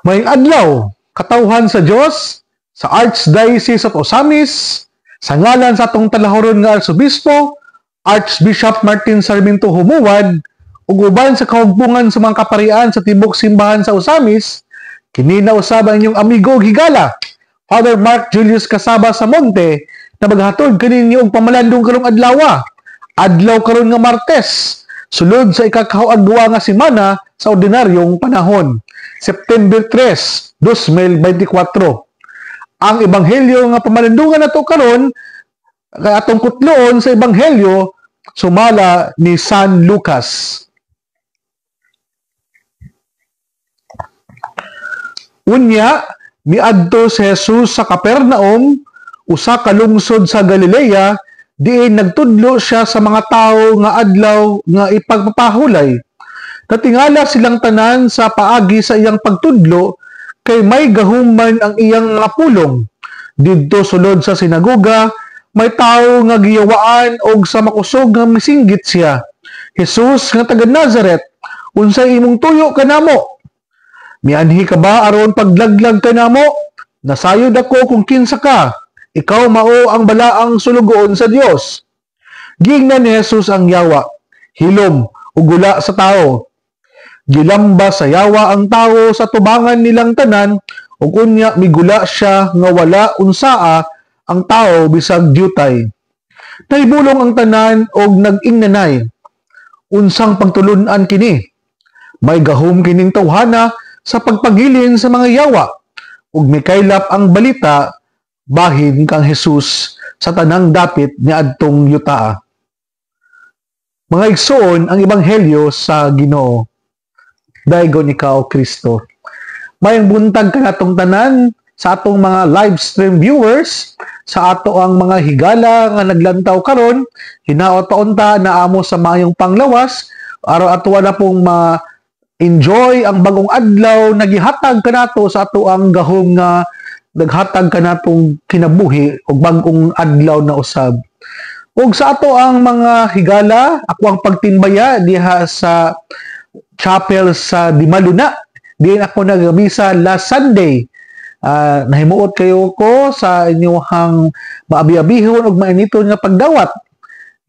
May adlaw, katawhan sa Dios sa Archdiocese of Osamis, sa ngalan sa atong talahuron nga Arsobispo, Archbishop Martin Sarmiento Humuad, ug uban sa kahugpungan sa mga kaparian sa tibok simbahan sa Osamis, kini na usab ang inyong amigo ug higala, Father Mark Julius Casaba sa Monte, na maghatod kaninyo og pamalandong karong adlaw. Adlaw karon nga Martes, sulod sa ikakahawag-duwa nga semana sa ordinaryong panahon, September 3, 2024. Ang ebanghelyo nga pamalandungan nato karon kay atong kutloon sa ebanghelyo sumala ni San Lucas. Unya, miadto si Jesus sa Capernaum, usa ka lungsod sa Galilea, diin nagtudlo siya sa mga tawo nga adlaw nga ipagpapahulay. Natingala silang tanan sa paagi sa iyang pagtudlo, kay may gahuman ang iyang mga pulong. Didto sulod sa sinagoga, may tawo nga giyawaan og sa makusog nga misinggit siya. Jesus nga taga Nazareth, unsay imong tuyo kanamo? Mianhi ka ba aron paglaglag kanamo? Nasayod ako kung kinsa ka. Ikaw mao ang balaang sulugoon sa Dios. Giingnan ni Jesus ang yawa, hilom ug gula sa tawo. Gilamba sa yawa ang tawo sa tubangan nilang tanan, ug unya migula siya nga wala unsaa ang tawo bisag diutay. Nahibulong ang tanan og nag-ingnanay. Unsang pagtulun-an kini? May gahom kining tawhana sa pagpagilin sa mga yawa, ug mikaylap ang balita bahin kang Jesus sa tanang dapit ni adtong yutaa. Mga igsoon, ang ebanghelyo sa Ginoo. Daygon ikaw, Kristo. Mayang buntag ka natong tanan sa atong mga live stream viewers, sa ato ang mga higala nga naglantaw karon, hinaot paunta na amo sa mayong panglawas, araw-ato na pong enjoy ang bagong adlaw, nagihatag kanato sa ato ang gahom nga naghatag kanatong kinabuhi o bagong adlaw na usab. Ug sa ato ang mga higala, ako ang pagtimbaya diha sa chapel sa Dimaluna. Diin ako nagamisa last Sunday. Nahimuot kayo ko sa inyong maabi-abihon ug mainiton nga pagdawat.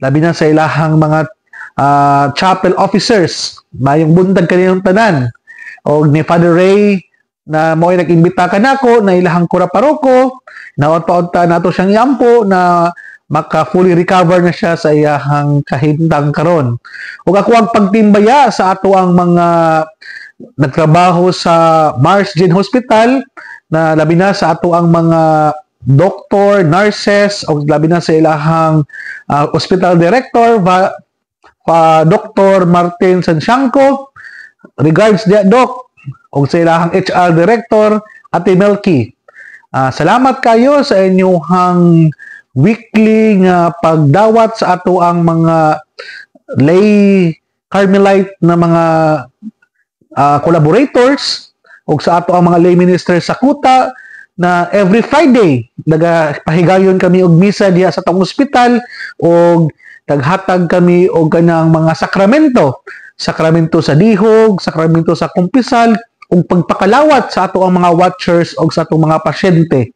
Labi na sa ilahang mga chapel officers. Mayong buntag kanilang tanan. O ni Father Ray na mo'y nag-imbita ka nako na ilahang kura paroko. Nawat paunta nato siyang iampo na maka-fully recover na siya sa iyahang kahimtang karon. Ug ako ang pagtimbaya sa ato ang mga nagtrabaho sa Mars Gen Hospital, na labi na sa ato ang mga doktor, nurses, o labi na sa ilahang hospital director, Dr. Martin Sansiangco. Regards dia, Doc, o sa ilahang HR director, Ate Melky. Salamat kayo sa inyong weekly nga pagdawat sa ato ang mga lay Carmelite na mga collaborators o sa ato ang mga lay ministers sa kuta na every Friday nagapahigayon kami og misa diha sa tong ospital og naghatag kami og kanang mga sakramento sa dihog, sakramento sa kumpisal ug pagpakalawat sa ato ang mga watchers og sa atong mga pasyente.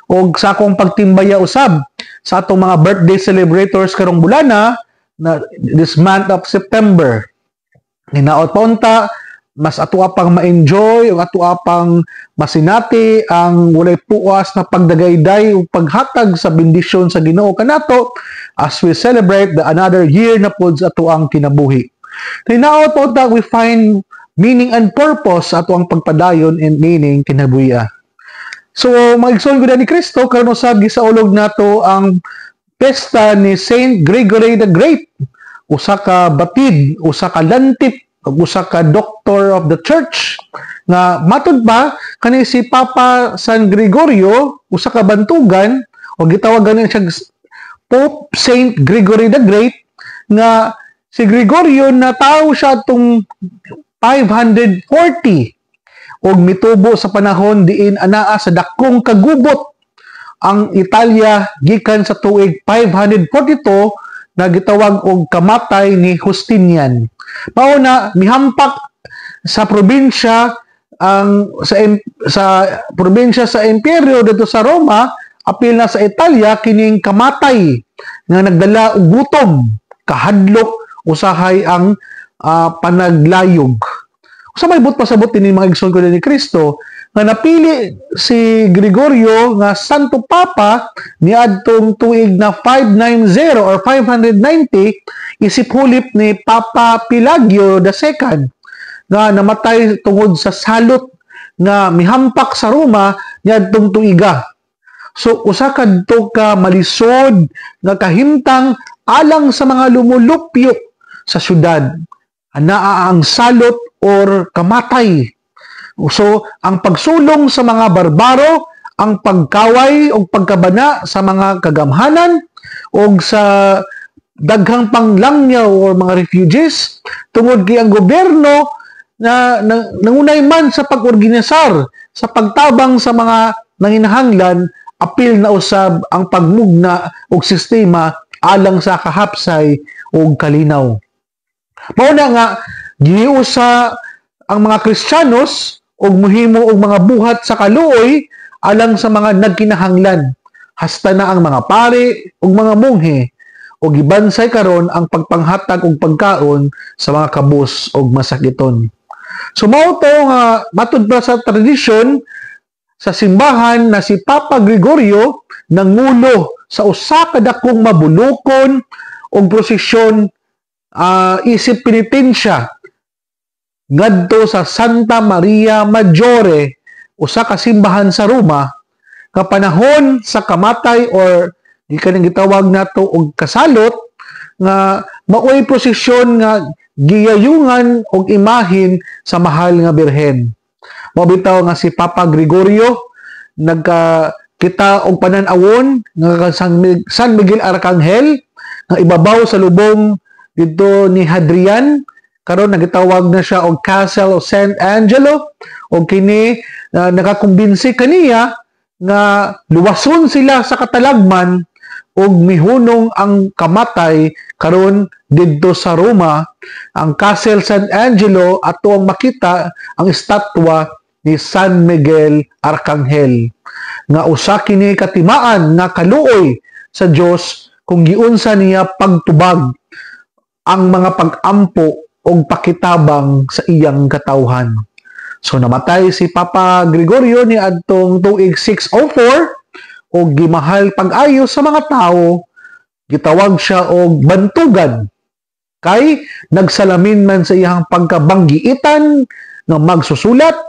Og sa akong pagtimbaya usab sa atong mga birthday celebrators karong bulana na this month of September. Hinaot paunta, mas ato pang ma-enjoy o ato pang masinati ang walay puwas na pagdagayday o paghatag sa bendisyon sa Ginoo kanato as we celebrate the another year na pod sa ato ang kinabuhi. Hinaot paunta, we find meaning and purpose sa ato ang pagpadayon and meaning kinabuhi. So, mag-igsoon ko na ni Kristo, karon usab gisaulog nato ang pesta ni Saint Gregory the Great. Usa ka batid, usa ka lantip, usa ka doctor of the church. Nga matud ba kani si Papa San Gregorio, usa ka bantugan, o gitawag ganin siya Pope Saint Gregory the Great, nga si Gregorio na tawo siya atong 540 og mitubo sa panahon diin anaa sa dakong kagubot ang Italia gikan sa tuig 542 na gitawag og kamatay ni Justinian. Mao na mihampak sa probinsya sa probinsya sa imperyo dito sa Roma, apil na sa Italia kining kamatay nga nagdala og gutom, kahadlok usahay ang panaglayog. Usa may but pasabot ini mga igsoon ko ni Kristo nga napili si Gregorio nga Santo Papa niadtong tuig na 590 or 590 isip hulip ni Papa Pelagio II nga namatay tungod sa salot nga mihampak sa Roma niadtong tuiga. So usa kadto ka malisod nga kahimtang alang sa mga lumulupyo sa syudad. Anaa ang salot or kamatay. So, ang pagsulong sa mga barbaro, ang pagkaway o pagkabana sa mga kagamhanan o sa daghang panglangyaw o mga refugees, tungod kay ang gobyerno na nangunay man sa pag-organisar, sa pagtabang sa mga nanginahanglan, apil na usab ang pagmugna o sistema alang sa kahapsay o kalinaw. Mauna nga, giniusa ang mga Kristiyanos og muhimo og mga buhat sa kaluoy alang sa mga nagkinahanglan. Hasta na ang mga pari ug mga monghe og gibansay karon ang pagpanghatag og pagkaon sa mga kabus ug masakiton. So mao to nga matud pa sa tradisyon sa simbahan na si Papa Gregorio nangulo sa usa ka dakong mabulokon og prosesyon isip penitensya ngadto sa Santa Maria Maggiore, usa ka simbahan sa Roma, nga panahon sa kamatay or di kanang gitawag nato og kasalot nga maoy prosesyon nga giyayungan og imahin sa mahal nga birhen. Mao bitaw nga si Papa Gregorio nagkita og panan-awon nga San Miguel Arcangel nga ibabaw sa lubong dito ni Hadrian. Karon nagitawag na siya og Castle of St. Angelo o kini nakakumbinsi kaniya nga luwason sila sa katalagman og mihunong ang kamatay karon didto sa Roma. Ang Castle St. Angelo ato ang makita ang estatwa ni San Miguel Arcangel nga usa kini katimaan nga kaluoy sa Dios kung giunsa niya pagtubag ang mga pag-ampo o pakitabang sa iyang katawhan. So namatay si Papa Gregorio ni adtong tuig 604 o gimahal pag-ayo sa mga tao, gitawag siya og bantugan kay nagsalamin man sa iyang pagkabanggiitan nga magsusulat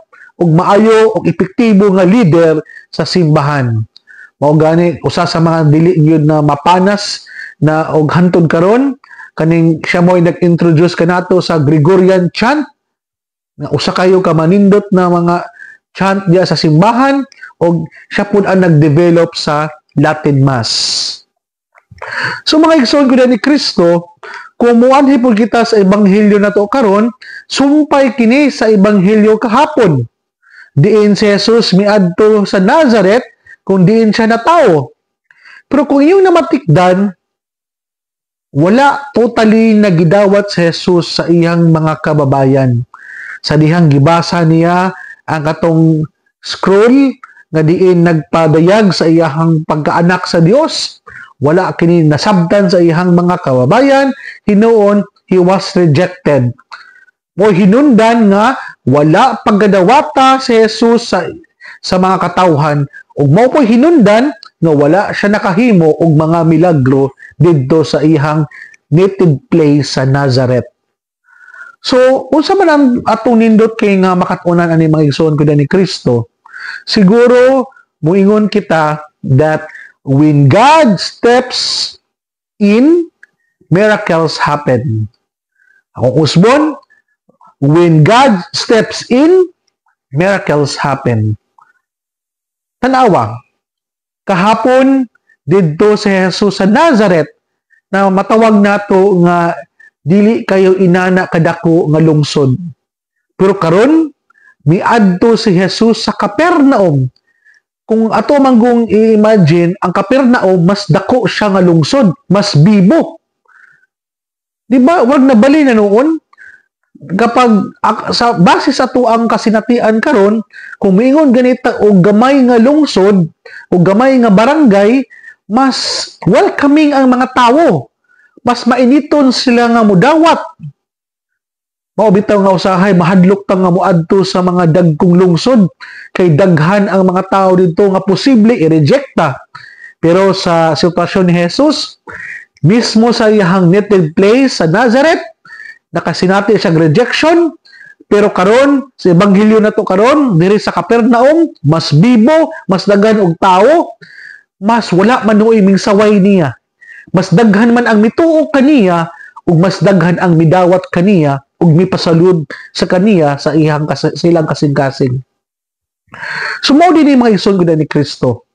og maayo og epektibo nga leader sa simbahan. Mao gani usa sa mga dili gyud na mapanas na og hantod karon kaning siya mo'y nag-introduce kanato sa Gregorian chant nga usa kayo ka manindot na mga chant diya sa simbahan o siya pud ang nag-develop sa Latin Mass. So mga igsoon ko ni Kristo, kung muanhi pud kita sa ebanghelyo nato karon, sumpay kini sa ebanghelyo kahapon. Diin si Jesus miadto sa Nazareth kung diin siya natawo. Pero kung iyong namatikdan, wala totally nagidawat si Jesus sa iyang mga kababayan. Sa dihang gibasa niya ang katong scroll nga diin nagpadayag sa iyang pagkaanak sa Dios, wala kini nasabtan sa iyang mga kababayan, hinuon he was rejected. Mo hinundan nga wala paggadawata si Jesus sa mga katawhan ug mao po hinundan nga wala siya nakahimo og mga milagro didto sa iyang native place sa Nazareth. So, unsa man ang atong nindot kay nga makatunan ani mga igsoon ko ni Kristo, siguro muingon kita that when God steps in, miracles happen. Akong usbon, when God steps in, miracles happen. Tanawa, kahapon didto si Jesus sa Nazareth na matawag nato nga dili kayo inana kadako nga lungsod. Pero karon miadto si Jesus sa Capernaum. Kung ato manggong i-imagine, ang Capernaum mas dako siya nga lungsod, mas bibo. Di ba? Wag nabali na noon. kapag sa base sa tuang kasinatian karon, kung mingon ganita og gamay nga lungsod o gamay nga barangay, mas welcoming ang mga tawo, mas mainiton sila nga mudawat. Mao bitaw nga usahay mahadlok ta nga moadto sa mga dagkong lungsod kay daghan ang mga tao dito nga posible i-rejecta. Pero sa sitwasyon ni Jesus, mismo sa iyang native place sa Nazareth, nakasinati siyang rejection, pero karon sa ebanghelyo na to karon diri sa Capernaum, mas bibo, mas daghan og tawo, mas wala man noy mingsaway niya. Mas daghan man ang mituo kaniya ug mas daghan ang midawat kaniya ug mipasalud sa kaniya sa ilang kasing-kasing. Sumao din mga igsoon gud ni Kristo.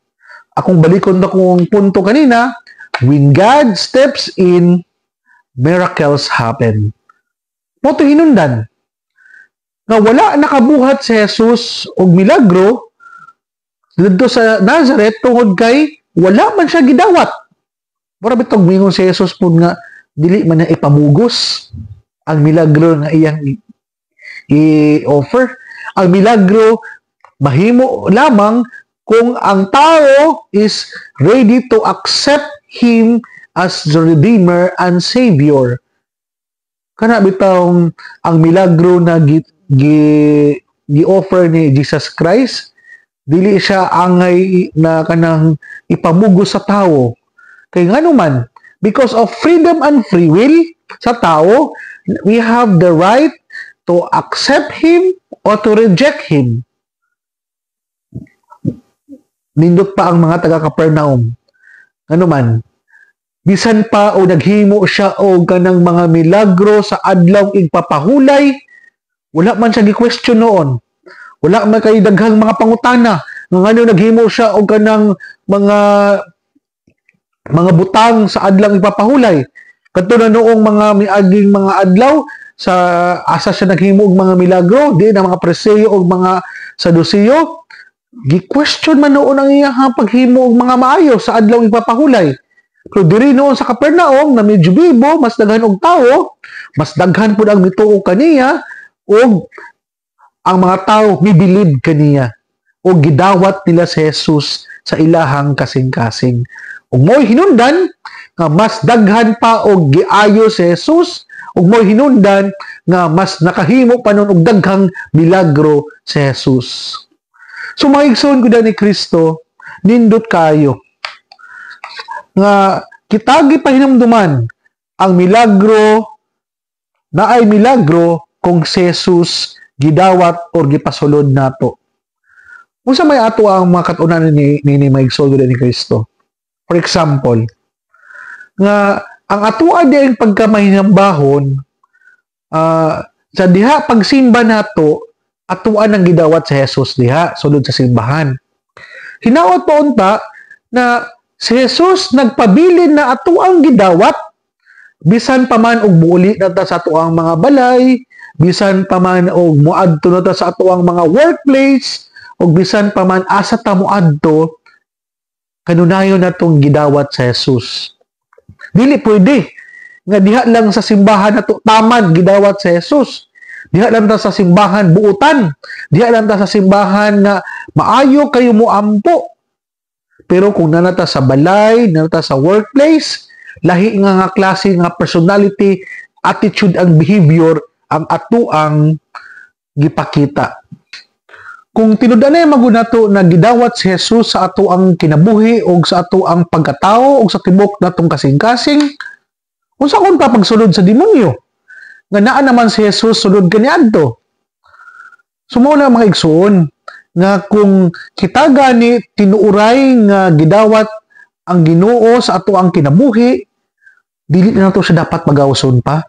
Akong balikon na kung punto kanina, when God steps in, miracles happen. Moto hinundan nga wala nakabuhat si Jesus og milagro dito sa Nazareth tungod kay wala man siya gidawat. Mura bitog mingon si Jesus pud nga dili man na ipamugos ang milagro nga iyang i-offer. Ang milagro mahimo lamang kung ang tao is ready to accept Him as the Redeemer and Savior. Kana bitawng ang milagro na gi-offer ni Jesus Christ, dili siya angay na kanang ipamugos sa tao. Kay ngano man, because of freedom and free will sa tao, we have the right to accept Him or to reject Him. Nindot pa ang mga taga-Capernaum. Ano man, bisan pa o naghimo siya o kanang mga milagro sa adlaw igpapahulay, wala man siya gi-question noon. Wala man kay daghang mga pangutana nga ngano naghimo siya o kanang mga butang sa adlaw igpapahulay. Kadto na noong mga miaging mga adlaw sa asa siya naghimo og mga milagro, di na mga Preseo o mga Saduceo, gi-question man noon ang iyang paghimo og mga maayo sa adlaw igpapahulay. Pero diri noon sa Capernaum na medyo bibo, mas daghan og tawo, mas daghan pud ang mituo kaniya og ang mga tawo mibilib kaniya o gidawat nila si Jesus sa ilahang kasing-kasing. Ug mo'y hinungdan nga mas daghan pa og giayo si Jesus, ug mo'y hinungdan nga mas nakahimo pa nun og daghang milagro si Jesus. So mga igsoon gud ni Kristo, nindot kayo nga kitagi pahinumduman ang milagro na ay milagro kung si Jesus gidawat or gipasulod nato. Unsa may ato ang mga katunan ni maigsoon gud ni Kristo? For example, nga ang atoa di ang pagkamahinambahon sa diha pagsimba nato, atuan ang gidawat sa Jesus diha sulod sa simbahan. Hinaot pa unta na si Jesus nagpabilin na atuang gidawat bisan pa man og muuli na ta sa atuang mga balay, bisan pa man og muadto na ta sa atuang mga workplace, og bisan pa man asa ta muadto, kanunayon na tong gidawat sa Jesus. Dili pwede nga diha lang sa simbahan nato tamad gidawat sa Jesus. Diha lang ta sa simbahan buutan. Diha lang ta sa simbahan nga maayo kayo moampo. Pero kung nanata sa balay, nanata sa workplace, lahi nga klase nga personality, attitude and behavior ang atuang gipakita. Kung tinud-anay magunato na gidawat si Jesus sa atuang kinabuhi o sa atuang pagkatao o sa tibok natong kasing-kasing, unsa kon pa pagsulod sa demonyo? Nga naa naman si Jesus sulod kaniadto. Sumo na mga igsoon nga kung kita gani tinuuray nga gidawat ang Ginoo sa atuang kinabuhi, dili na nato siya dapat pagawson pa.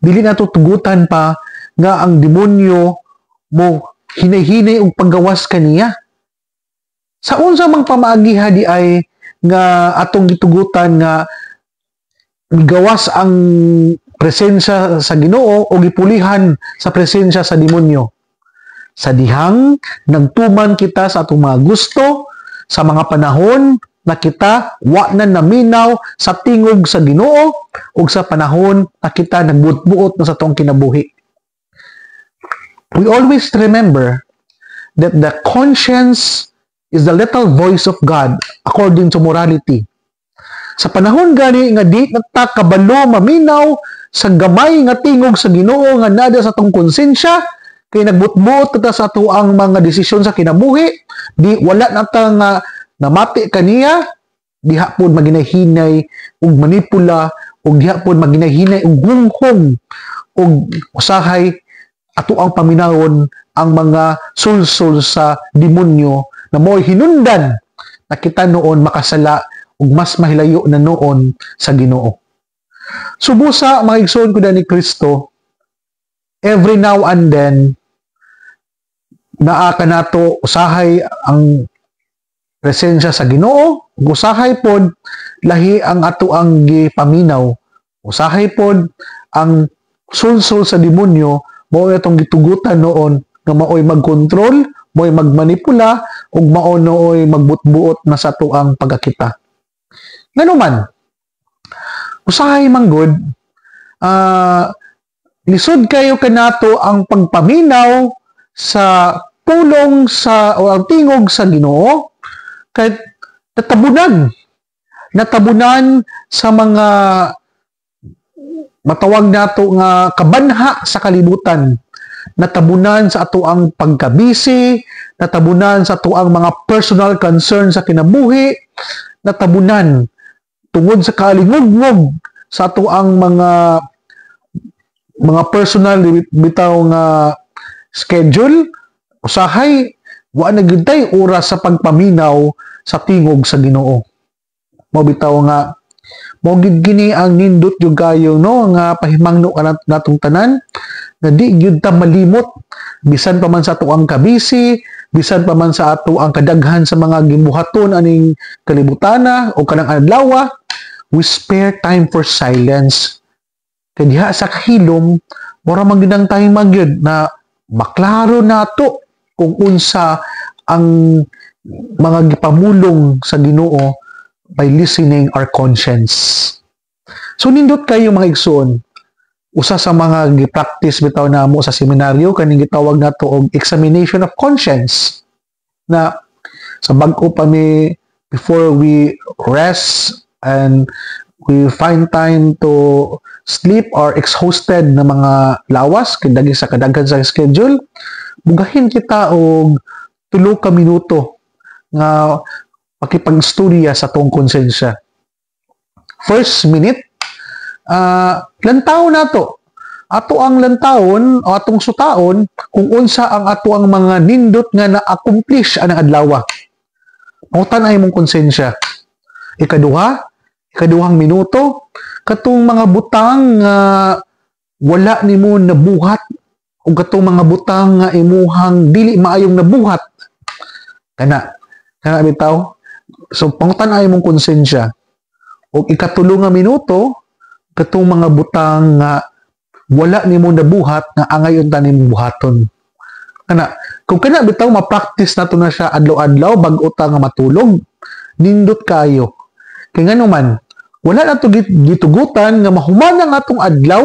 Dili nato tugutan pa nga ang demonyo mo hinay-hinay og paggawas kaniya. Sa unsa mang pamaagiha di ay nga atong gitugutan nga gawas ang presensya sa Ginoo o gipulihan sa presensya sa demonyo. Sa dihang nagtuman kita sa atong mga gusto sa mga panahon na kita wa na naminaw sa tingog sa Ginoo ug sa panahon na kita nagbuot-buot na sa atong kinabuhi. we always remember that the conscience is the little voice of God according to morality. Sa panahon gani nga di nata kabalo maminaw sa gamay nga tingog sa Ginoo nga nada sa atong konsensya, kay nagbutbot ta sa ato ang mga desisyon sa kinabuhi, di wala nata nga namati kaniya, diha pod maginahinay ug manipula, ug diha pod maginahinay ug hunghong ug usahay ato ang paminawon ang mga sulsol sa demonyo na mo'y hinundan na kita noon makasala ug mas mahilayo na noon sa Ginoo. Subusa mga igsoon ko ni Kristo, every now and then naa ka nato usahay ang presensya sa Ginoo, ug usahay pod lahi ang ato ang gipaminaw, usahay pod ang sulsol sa demonyo mao itong gitugutan noon nga maoy magkontrol, maoy magmanipula ug mao nooy magbutbuot na sa tuang pagakita. Nganuman, usahay manggod, lisod kayo kanato ang pagpaminaw sa pulong sa o ang tingog sa Ginoo kay natabunan sa mga matawag nato nga kabanha sa kalibutan, natabunan sa ato ang pagkabisi, natabunan sa ato ang mga personal concern sa kinabuhi, natabunan tungod sa kalingog-ngog sa ato ang mga personal bitaw nga schedule, usahay wa na gyud tay oras sa pagpaminaw sa tingog sa Ginoo. Mao bitaw nga mao gid gini ang nindot jud kayo no nga pahimangno ka natong tanan nga di gyud ta malimot bisan pa man sa ato ang kabisi, bisan pa man sa ato ang kadaghan sa mga gibuhaton aning kalibutana o kanang adlaw, we spare time for silence. Kaya diha sa kahilom, mura magandang tayong magyud na maklaro nato kung unsa ang mga gipamulong sa Ginoo by listening our conscience. So nindot kayo mga igsoon, usa sa mga gi-practice bitaw namo sa seminaryo kaning gitawag nato og examination of conscience, na sa bag-o pa mi before we rest and we find time to sleep or exhausted na mga lawas kay sa kadaghan sa schedule, bugahin kita og 3 ka minuto nga pakipagstorya sa tong konsensya. First minute, lantaw nato. Ato ang lantawon o atong sutaon kung unsa ang ato ang mga nindot nga na-accomplish anang adlaw. Mautan ay mong konsensya. Ikaduhang minuto, katong mga butang nga wala nimo nabuhat o katong mga butang nga imuhang dili maayong nabuhat. Kana bitaw. So, pangutan ay mong konsensya. O ikatulo nga minuto, katong mga butang nga wala nimo nabuhat nga angayon ta nimo buhaton. Kung kana bitaw ma-practice nato na siya adlaw-adlaw bag-o ta nga matulog, nindot kayo. Kay nganuman, wala na to gitugutan nga mahuman ang atong adlaw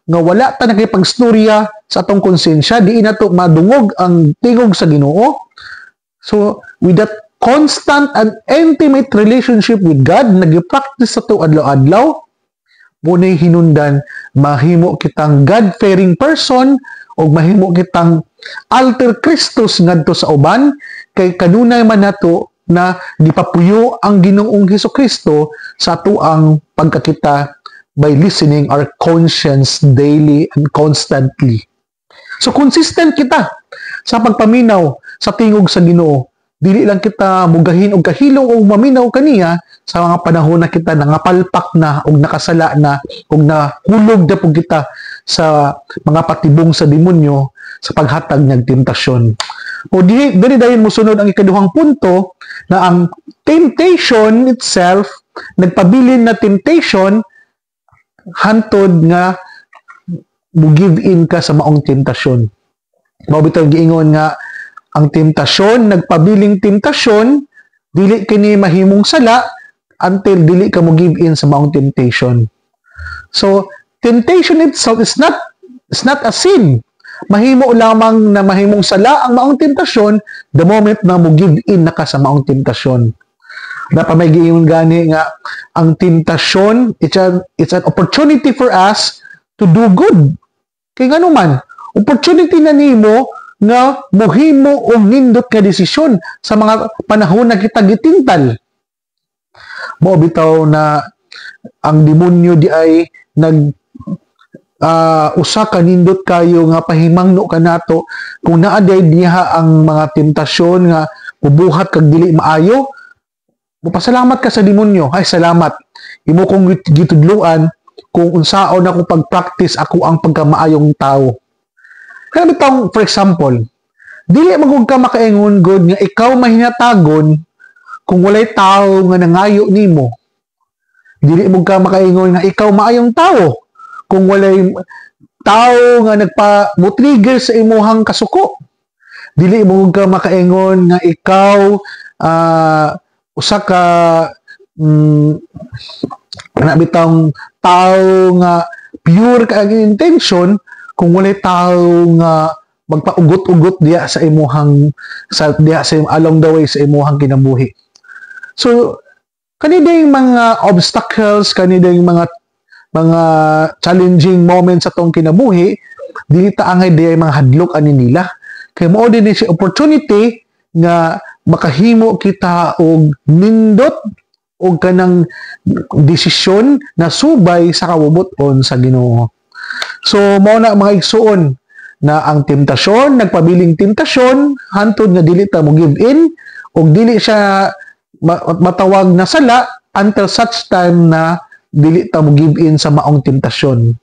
nga wala ta nakipagstorya sa atong konsensya, di na to madungog ang tingog sa Ginoo. So, with that constant and intimate relationship with God, nag-practice sa to adlaw-adlaw, muna'y hinundan, mahimo kitang God-fearing person o mahimo kitang alter Christus ngadto sa uban, kay kanunay man nato na gipapuyo ang Ginoong Hesukristo sa ato ang pagkakita by listening our conscience daily and constantly. So consistent kita sa pagpaminaw sa tingog sa Ginoo. Dili lang kita mugahin og kahilong o maminaw kaniya sa mga panahon na kita nangapalpak na og nakasala na og nahulog na po kita sa mga patibong sa demonyo sa paghatag ng tentasyon. O dili dayon mosunod ang ikaduhang punto na ang temptation itself, nagpabilin na temptation, hantod nga mo-give in ka sa maong tentasyon. Mao bitaw giingon nga ang temptasyon, nagpabiling temptasyon, dili kini mahimong sala until dili ka mo give in sa maong temptation. So, temptation itself is not a sin. mahimo lamang na mahimong sala ang maong temptasyon the moment na mo give in na ka sa maong temptasyon. Dapat may giingon gani nga ang temptasyon, it's an opportunity for us to do good. Kay ngano man, opportunity na nimo nga mohimo og nindot nga desisyon sa mga panahon na kita gitingtal. Mao bitaw na ang demonyo di ay usa ka nindot kayo nga pahimangno kanato kung naa diha ang mga temptasyon nga bubuhat kag dili maayo. Mupasalamat ka sa demonyo. Ay, salamat. Imo kong gitudluan kung unsaon ako pag-practice ako ang pagkamaayong tao. Kaya bitong, for example, dili magug ka makaingon god nga ikaw mahinatagon kung walay tao nga nangayo nimo. Dili mo ka makaingon nga ikaw maayong tao kung walay tao nga mo-trigger sa imuhang kasuko. Dili mo ka makaingon nga ikaw usa ka bitang tao nga pure ka ang intention kung walay tao nga magpaugot-ugot diya sa imuhang along the way sa imuhang kinabuhi. So kanilang mga obstacles, kanilang mga challenging moments sa tong kinabuhi, dili ta angay diya mga hadlok ani nila. Kay mao din si opportunity nga makahimo kita og nindot og kanang desisyon na subay sa kabubuton sa Ginoo. So mao na mga igsuon na ang temptasyon, nagpabiling temptasyon hantod nga dili ta mo give in og dili siya matawag na sala until such time na dili ta mo give in sa maong temptasyon.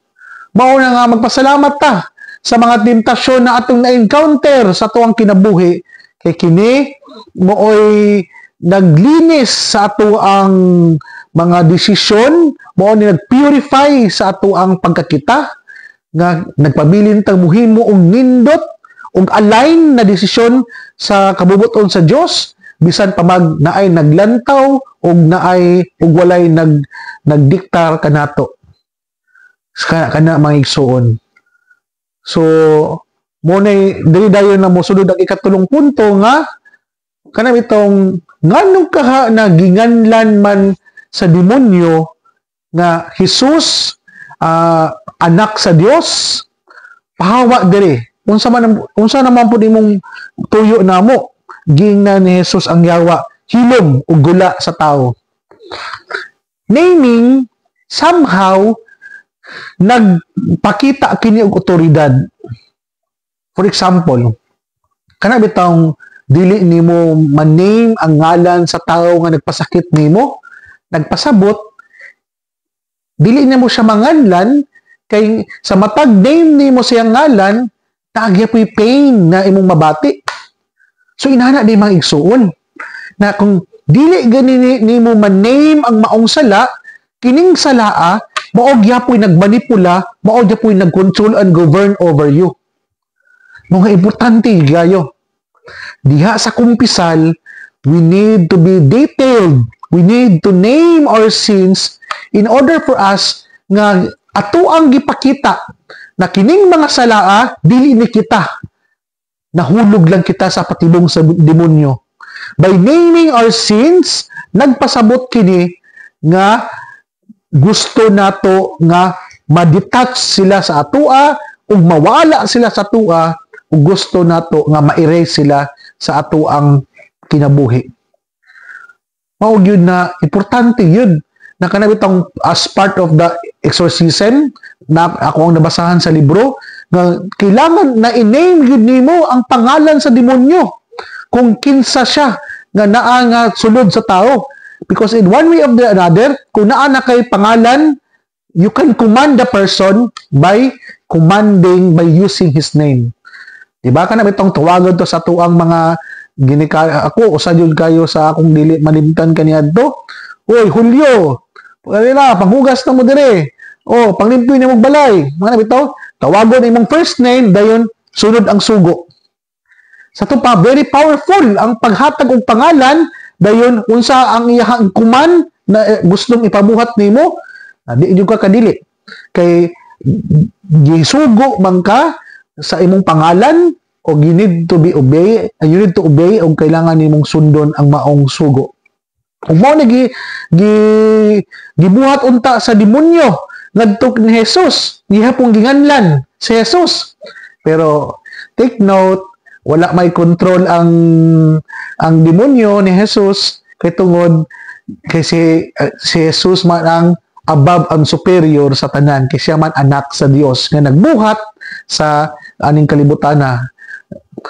Mao na nga magpasalamat ta sa mga temptasyon na atong na-encounter sa tuwang kinabuhi kay kini mooy naglinis sa ato ang mga desisyon, mao ni nagpurify sa ato ang pagkakita nga nagpabilin tang muhimo og nindot og align na desisyon sa kabubuton sa Dios bisan pa naay naglantaw og naay ug walay nagdiktar kanato kana mga igsuon. So mo nay dili dayon na mosulod ang ikatulong punto nga kana bitong nganong kaha na ginganlan man sa demonyo nga Jesus anak sa Dios pahawa diri unsa naman pud imong tuyo namo gingnan ni Jesus ang yawa hilom ug gula sa tao. Naming somehow nagpakita kini og otoridad. For example, kana bitong dili nimo man-name ang ngalan sa tawo nga nagpasakit nimo, nagpasabot, dili nimo siya manganlan kay sa matag name nimo siyang ngalan, nagyapoy pain na imong mabati. So inana di mga igsuon na kung dili gani nimo man-name ang maong sala, kining salaa mao gyapon nagmanipula, mao gyapon nag-control and govern over you. Mga importante gayo. Diha sa kumpisal, we need to be detailed. We need to name our sins in order for us nga ato ang gipakita na kining mga salaa dili ni kita. Nahulog lang kita sa patibong sa demonyo. By naming our sins, nagpasabot kini nga gusto nato nga ma-detach sila sa atua ug mawala sila sa atua ug gusto nato nga ma-erase sila sa ato ang kinabuhi. Mao gyud na importante yun na kanabitang as part of the exorcism na ako ang nabasahan sa libro nga kailangan na i-name gyud nimo ang pangalan sa demonyo kung kinsa siya nga naa nga sulod sa tao, because in one way or the another kung naa na kay pangalan, you can command the person by using his name. Diba ka na itong tawagan to sa tuang mga ako usa jud kayo sa akong dili malimtan kaniadto. Oy Julio, kanina panghugas na mo dire. Oh, panglimpyo ni mong balay. Mga bitaw, tawagon imong first name dayon sunod ang sugo. Sa to pa very powerful ang paghatag og pangalan dayon unsa ang iyang kuman na gustong ipabuhat nimo. Di jud ka kadili. Kay gisugo man ka sa imong pangalan o you need to obey o kailangan nimong sundon ang maong sugo. Kung mo gibuhat unta sa demonyo ngadto ni Jesus, gihapon ginganlan si Jesus. Pero take note, wala may control ang demonyo ni Jesus kay tungod kasi si Jesus man ang above ang superior sa tanan, kasi siya man anak sa Dios nga nagbuhat sa aning kalibutan na.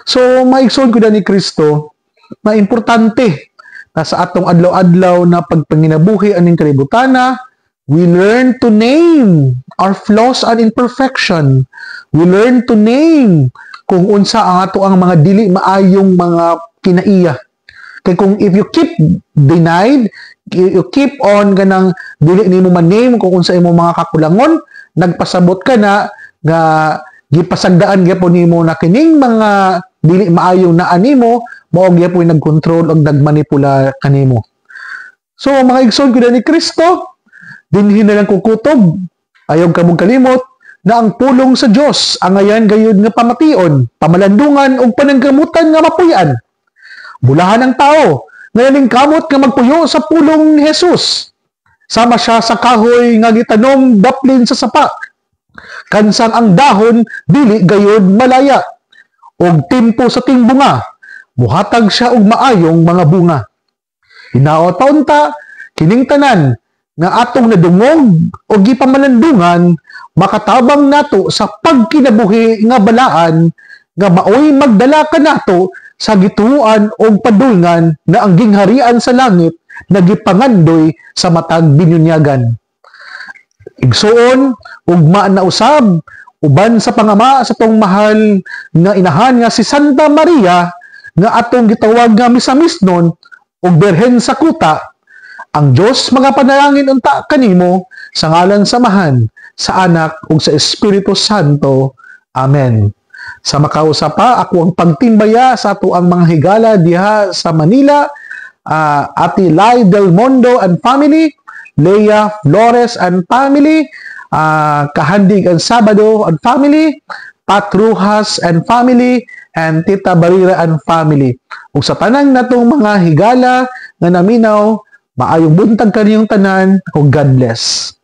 So maigsoon ko ni Kristo na importante na sa atong adlaw-adlaw na pagpanginabuhi aning kalibutan na, we learn to name our flaws and imperfection. We learn to name kung unsa ang ato ang mga dili maayong mga kinaiya. Kay kung if you keep denied, you keep on ganang dili nimo man-name kung unsa imong mga kakulangon, nagpasabot ka na nga gipasagdaan gyapon nimo na kining mga dili maayo na animo, mao gyapon nagkontrol og nagmanipula kanimo. So mga igsoon ko ni Kristo, dinhi na lang kukutob, ayaw ka mong kalimot na ang pulong sa Dios ang ayan gayud nga pamation, pamalandungan ug pananggamutan nga mapuy-an. Bulahan ang tao nga kamot nga magpuyo sa pulong ni Jesus. Sama siya sa kahoy nga gitanom daplin sa sapa. Kansang ang dahon dili gayud malaya. Og timpo sa tingbunga, muhatag siya og maayong mga bunga. Hinaot pa unta kining tanan nga atong nadungog o gipamalandungan, makatabang nato sa pagkinabuhi nga balaan nga maoy magdala ka nato sa gituan o padulngan na ang gingharian sa langit na gipangandoy sa matag binyunyagan. Igsoon, ugma na usab, uban sa pangama sa tong mahal nga inahan nga si Santa Maria nga atong gitawag nga misamisnon o Berhen sa Kuta, ang Diyos mga panalangin unta kanimo sa ngalan samahan sa Anak ug sa Espiritu Santo. Amen. Sa makausap pa, ako ang pagtimbaya sa ato ang mga higala diha sa Manila, Ati Lai Del Mondo and family, Leia Flores and family, Kahandig and Sabado and family, Pat Rujas and family, and Tita Barira and family. Ug sa tanang natong mga higala nga naminaw, maayong buntag kaniyong tanan, ug God bless.